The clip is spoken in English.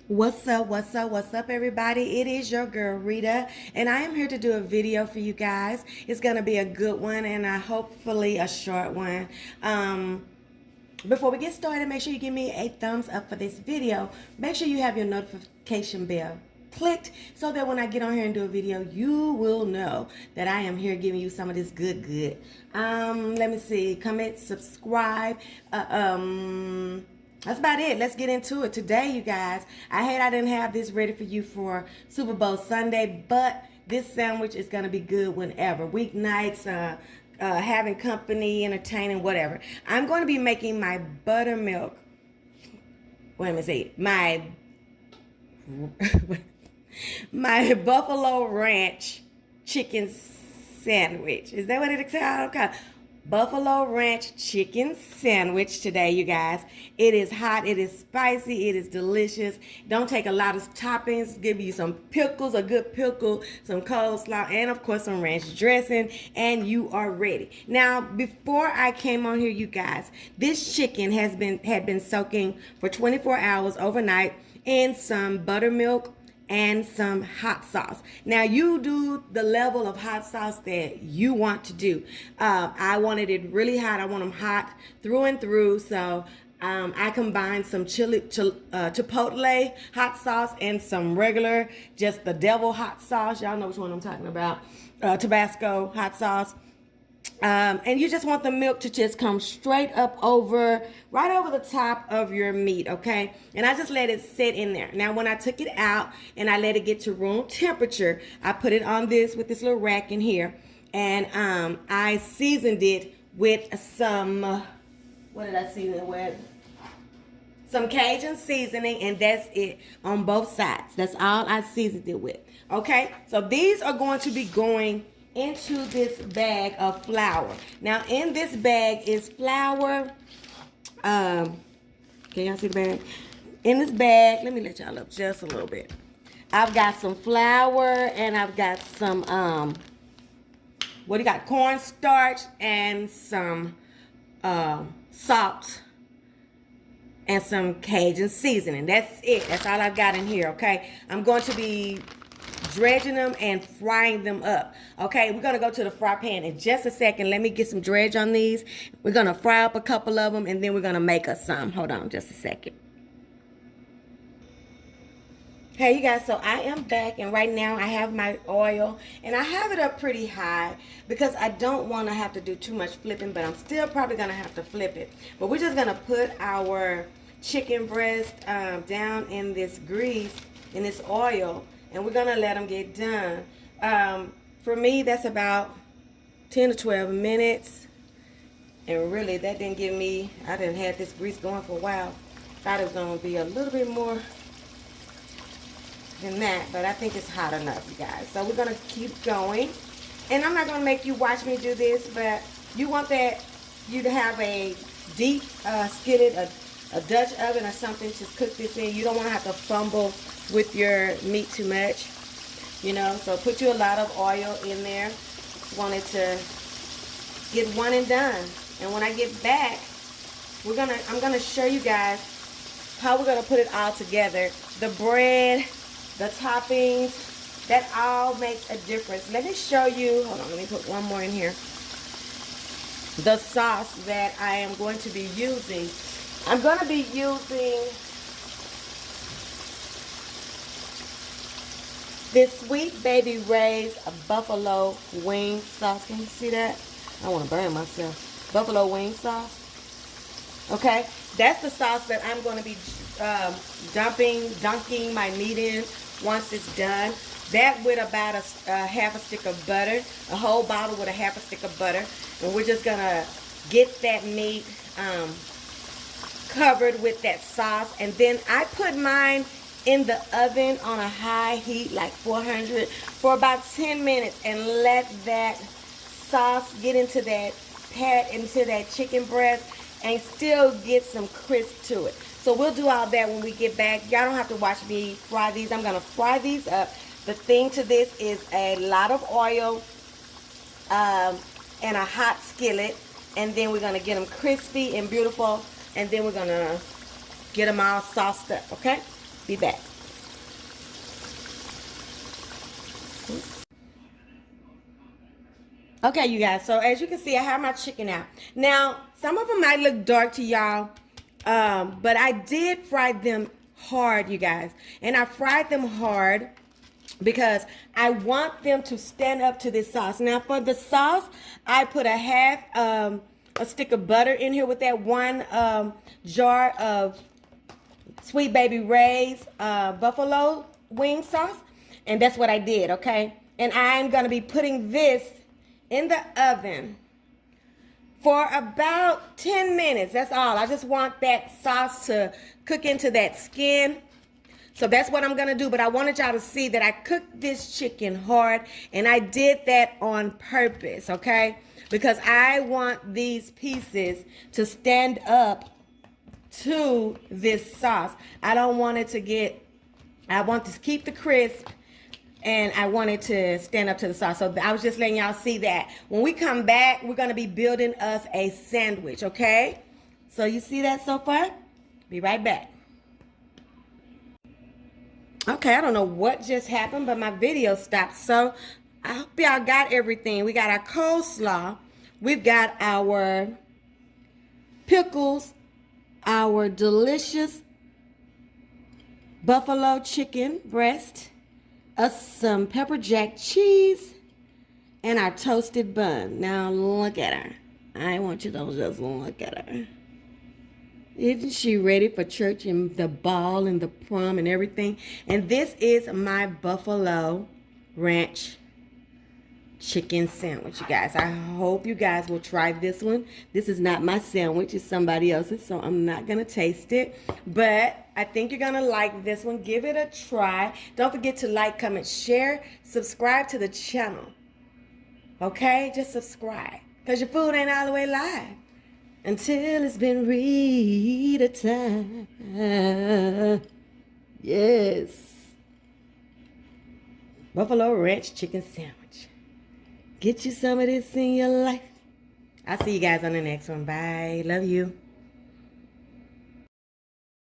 What's up, what's up, everybody? It is your girl, Rita, and I am here to do a video for you guys. It's going to be a good one and hopefully a short one. Before we get started, make sure you give me a thumbs up for this video. Make sure you have your notification bell clicked so that when I get on here and do a video, you will know that I am here giving you some of this good. Let me see. Comment, subscribe. That's about it. Let's get into it. Today, you guys, I didn't have this ready for you for Super Bowl Sunday, but this sandwich is going to be good whenever. Weeknights, having company, entertaining, whatever. I'm going to be making my buttermilk. Wait a minute, see. My Buffalo Ranch chicken sandwich. Is that what it's called? Okay. Buffalo Ranch chicken sandwich today, you guys. It is hot, it is spicy, it is delicious. Don't take a lot of toppings. Give you some pickles, a good pickle, some coleslaw, and of course some ranch dressing, and you are ready. Now, before I came on here, you guys, this chicken had been soaking for 24 hours overnight in some buttermilk and some hot sauce. Now you do the level of hot sauce that you want to do. I wanted it really hot. I want them hot through and through. So I combined some chipotle hot sauce and some regular, just the devil hot sauce. Y'all know which one I'm talking about. Tabasco hot sauce. And you just want the milk to just come straight up right over the top of your meat, okay? And I just let it sit in there. Now, when I took it out and I let it get to room temperature, I put it on with this little rack in here. And I seasoned it with some, what did I season it with? Some Cajun seasoning, and that's it on both sides. That's all I seasoned it with, okay? So these are going to be going into this bag of flour. Now in this bag is flour. Can y'all see the bag? In this bag, let me let y'all up just a little bit. I've got some flour and I've got some what do you got? Cornstarch and some salt and some Cajun seasoning. That's it. That's all I've got in here, okay? I'm going to be dredging them and frying them up. Okay, we're gonna go to the fry pan in just a second. Let me get some dredge on these. We're gonna fry up a couple of them and then we're gonna make us some. Hold on just a second. Hey you guys, so I am back, and right now I have my oil and I have it up pretty high because I don't want to have to do too much flipping, but I'm still probably gonna have to flip it. But we're just gonna put our chicken breast down in this grease, in this oil, and we're gonna let them get done. For me, that's about 10 to 12 minutes. And really, that didn't give me, I didn't have this grease going for a while. Thought it was gonna be a little bit more than that, but I think it's hot enough, you guys. So we're gonna keep going. And I'm not gonna make you watch me do this, but you want you to have a deep skillet, a Dutch oven or something to cook this in. You don't want to have to fumble with your meat too much, you know. So put you a lot of oil in there. Want it to get one and done. And when I get back, I'm gonna show you guys how we're gonna put it all together. The bread, the toppings, that all makes a difference. Let me show you. Hold on, let me put one more in here. The sauce that I am going to be using. I'm going to be using this Sweet Baby Ray's buffalo wing sauce. Can you see that? I want to burn myself. Buffalo wing sauce. Okay, that's the sauce that I'm going to be dunking my meat in once it's done. That with about a half a stick of butter, a whole bottle with a half a stick of butter, and we're just going to get that meat covered with that sauce. And then I put mine in the oven on a high heat, like 400, for about 10 minutes, and let that sauce get into that chicken breast and still get some crisp to it. So we'll do all that when we get back. Y'all don't have to watch me fry these. I'm gonna fry these up. The thing to this is a lot of oil and a hot skillet, and then we're gonna get them crispy and beautiful, and then we're gonna get them all sauced up. Okay, be back. Okay, you guys, so as you can see, I have my chicken out. Now, some of them might look dark to y'all, but I did fry them hard, you guys. And I fried them hard because I want them to stand up to this sauce. Now, for the sauce, I put a half a stick of butter in here with that one jar of Sweet Baby Ray's buffalo wing sauce. And that's what I did, okay? And I'm going to be putting this in the oven for about 10 minutes. That's all. I just want that sauce to cook into that skin. So that's what I'm going to do. But I wanted y'all to see that I cooked this chicken hard. And I did that on purpose, okay? Because I want these pieces to stand up to this sauce. I don't want it to get, I want to keep the crisp. And I wanted to stand up to the sauce. So I was just letting y'all see that. When we come back, we're going to be building us a sandwich, okay? So you see that so far? Be right back. Okay, I don't know what just happened, but my video stopped. So I hope y'all got everything. We got our coleslaw. We've got our pickles, our delicious buffalo chicken breast, some pepper jack cheese, and our toasted bun. Now look at her. I want you to just look at her. Isn't she ready for church and the ball and the prom and everything? And this is my buffalo ranch chicken sandwich, you guys. I hope you guys will try this one. This is not my sandwich, it's somebody else's, so I'm not gonna taste it, but I think you're gonna like this one. Give it a try. Don't forget to like, comment, share, subscribe to the channel, okay? Just subscribe, because your food ain't all the way live until it's been Rita time. Yes, buffalo ranch chicken sandwich. Get you some of this in your life. I'll see you guys on the next one. Bye. Love you.